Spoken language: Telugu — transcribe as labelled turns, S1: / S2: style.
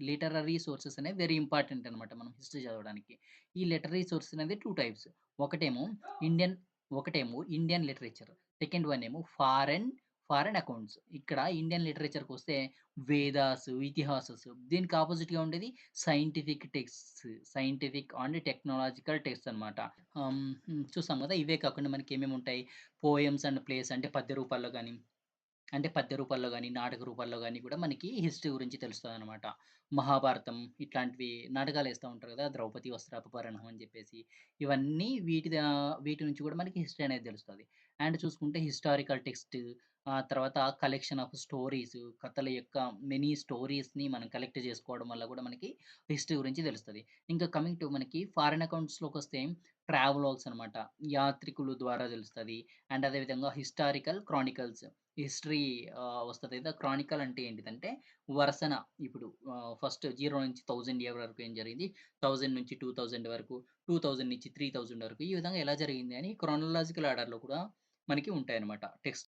S1: లిటరరీ సోర్సెస్ అనేవి వెరీ ఇంపార్టెంట్ అనమాట మనం హిస్టరీ చదవడానికి. ఈ లిటరరీ సోర్స్ అనేది 2 టైప్స్. ఒకటేమో Indian Indian literature. Second one ఏమో ఫారెన్ అకౌంట్స్. ఇక్కడ ఇండియన్ లిటరేచర్‌కొస్తే వేదాస్, ఇతిహాసస్ దీనికి అపోజిట్‌గా ఉండేది scientific texts. Scientific and technological texts అనమాట. చూసాం గదా! ఇవే కాకుండా మనకేమేముంటాయి పోయెమ్స్ అండ్ ప్లేస్ పద్య రూపాల్లో గాని, నాటక రూపాల్లో గాని కూడా మనకి హిస్టరీ గురించి తెలుస్తదనమాట. మహాభారతం ఇట్లాంటివి నాటకాలేస్తా ఉంటారు గదా! 'ద్రౌపది వస్త్రాపహరణం' అని జెప్పేసి. ఇవన్నీ వీటి నుంచి గూడా మనకి హిస్టరీ అనేది తెలుస్తది. అండ్ చూసుకుంటే హిస్టారికల్ టెక్స్ట్ తర్వాత కలెక్షన్ ఆఫ్ స్టోరీస్ కథల యొక్క మెనీ స్టోరీస్‌ని మనం కలెక్ట్ జేసుకోవడం వల్ల గూడా మనకి హిస్టరీ గురించి తెలుస్తది. ఇంకా కమింగ్ టు మనకి ఫారెన్ అకౌంట్స్‌లోకొస్తే ట్రావెలాగ్స్ అనమాట. యాత్రికులు ద్వారా తెలుస్తది. అండ్ అదే విధంగా హిస్టారికల్ క్రానికల్స్. హిస్టరీ వస్తది కదా! క్రానికల్ అంటే ఏంటిదంటే వరుసన ఇప్పుడు ఫస్ట్ 0 నుంచి 1000 ఇయర్ వరకు ఏం జరిగింది, 1000 నుంచి 2000 వరకు, 2000 నుంచి 3000 వరకు ఈ విధంగా ఎలా జరిగింది అని క్రోనలాజికల్ ఆర్డర్‌లో కూడా మనకి ఉంటాయన్నమాట టెక్స్ట్.